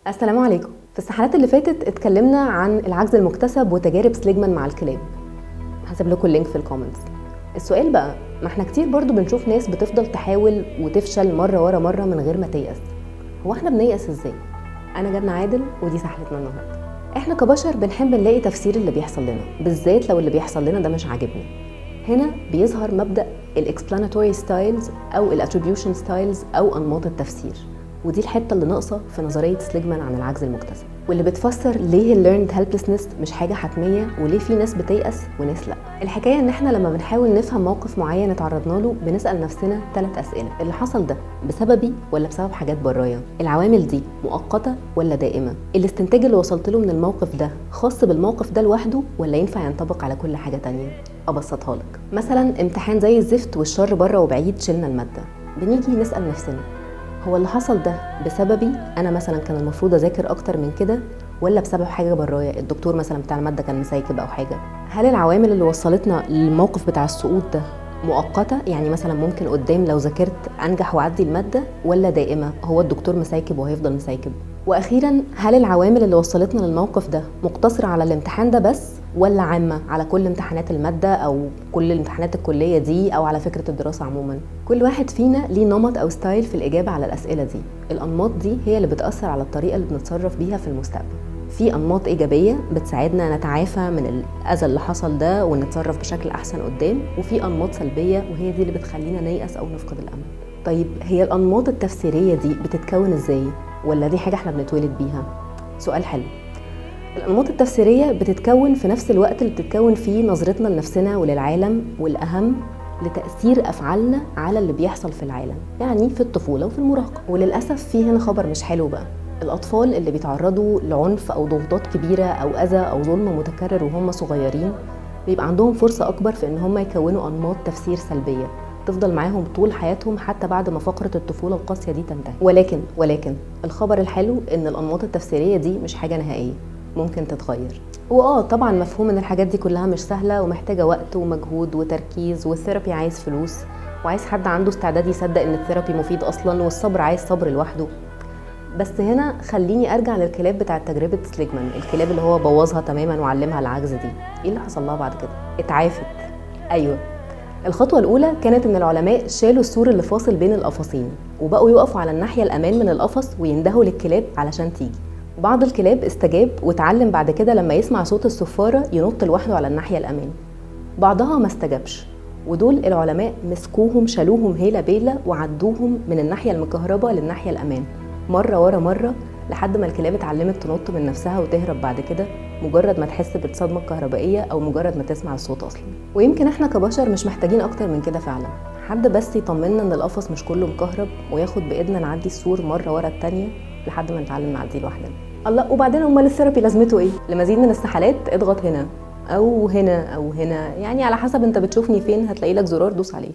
السلام عليكم. في السحلات اللي فاتت اتكلمنا عن العجز المكتسب وتجارب سليجمان مع الكلاب. هسيب لكم اللينك في الكومنتس. السؤال بقى، ما احنا كتير برضو بنشوف ناس بتفضل تحاول وتفشل مرة ورا مرة من غير ما تيأس. هو احنا بنيأس ازاي؟ انا جدنا عادل ودي سحلتنا النهارده. احنا كبشر بنحب نلاقي تفسير اللي بيحصل لنا، بالذات لو اللي بيحصل لنا ده مش عاجبنا. هنا بيظهر مبدأ الاكسبلاناتوري ستايلز او الاتريبيوشن ستايلز او انماط التفسير، ودي الحته اللي ناقصه في نظريه سليجمان عن العجز المكتسب، واللي بتفسر ليه الليرند هيلبلسنس مش حاجه حتميه وليه في ناس بتيأس وناس لا. الحكايه ان احنا لما بنحاول نفهم موقف معين اتعرضنا له بنسال نفسنا 3 اسئله: اللي حصل ده بسببي ولا بسبب حاجات برايا؟ العوامل دي مؤقته ولا دائمه؟ الاستنتاج اللي وصلت له من الموقف ده خاص بالموقف ده لوحده ولا ينفع ينطبق على كل حاجه تانية؟ ابسطها لك. مثلا امتحان زي الزفت والشر بره وبعيد شلنا الماده، بنيجي نسال نفسنا: هو اللي حصل ده بسببي انا؟ مثلا كان المفروض اذاكر اكتر من كده، ولا بسبب حاجه برايا؟ الدكتور مثلا بتاع الماده كان مسايكب او حاجه. هل العوامل اللي وصلتنا للموقف بتاع السقوط ده مؤقته، يعني مثلا ممكن قدام لو ذاكرت انجح واعدي الماده، ولا دائمه هو الدكتور مسايكب وهيفضل مسايكب؟ واخيرا، هل العوامل اللي وصلتنا للموقف ده مقتصره على الامتحان ده بس، ولا عامه على كل امتحانات الماده او كل امتحانات الكليه دي او على فكره الدراسه عموما؟ كل واحد فينا ليه نمط او ستايل في الاجابه على الاسئله دي. الانماط دي هي اللي بتاثر على الطريقه اللي بنتصرف بيها في المستقبل. في انماط ايجابيه بتساعدنا نتعافى من الاذى اللي حصل ده ونتصرف بشكل احسن قدام، وفي انماط سلبيه وهي دي اللي بتخلينا نيأس او نفقد الامل. طيب هي الانماط التفسيريه دي بتتكون ازاي، ولا دي حاجه احنا بنتولد بيها؟ سؤال حلو. الأنماط التفسيرية بتتكون في نفس الوقت اللي بتتكون فيه نظرتنا لنفسنا وللعالم، والأهم لتأثير أفعالنا على اللي بيحصل في العالم، يعني في الطفولة وفي المراهقة. وللأسف في هنا خبر مش حلو بقى: الأطفال اللي بيتعرضوا لعنف أو ضغوطات كبيرة أو أذى أو ظلم متكرر وهم صغيرين بيبقى عندهم فرصة أكبر في إن هم يكونوا أنماط تفسير سلبية تفضل معاهم طول حياتهم حتى بعد ما فقرة الطفولة القاسية دي تنتهي. ولكن الخبر الحلو إن الأنماط التفسيرية دي مش حاجة نهائية، ممكن تتغير. طبعا مفهوم ان الحاجات دي كلها مش سهله ومحتاجه وقت ومجهود وتركيز، والثيرابي عايز فلوس وعايز حد عنده استعداد يصدق ان الثيرابي مفيد اصلا، والصبر عايز صبر لوحده. بس هنا خليني ارجع للكلاب بتاعه تجربه سليجمان، الكلاب اللي هو بوظها تماما وعلمها العجز دي. ايه اللي حصل لها بعد كده؟ اتعافت. ايوه، الخطوه الاولى كانت ان العلماء شالوا السور اللي فاصل بين القفصين وبقوا يقفوا على الناحيه الامان من القفص ويندهوا للكلاب علشان تيجي. بعض الكلاب استجاب واتعلم بعد كده لما يسمع صوت الصفارة ينط لوحده على الناحية الأمان. بعضها ما استجابش، ودول العلماء مسكوهم شالوهم هيلا بيلا وعدوهم من الناحية المكهربة للناحية الأمان مرة ورا مرة، لحد ما الكلاب اتعلمت تنط من نفسها وتهرب بعد كده مجرد ما تحس بالصدمة الكهربائية أو مجرد ما تسمع الصوت أصلا. ويمكن احنا كبشر مش محتاجين أكتر من كده فعلا، حد بس يطمنا ان القفص مش كله مكهرب وياخد بإيدنا نعدي السور مرة ورا التانية لحد ما نتعلم نعديه لوحدنا. الله، وبعدين امال الثيرابي لازمته ايه؟ لمزيد من السحلات اضغط هنا او هنا او هنا، يعني على حسب انت بتشوفني فين هتلاقي لك زرار دوس عليه.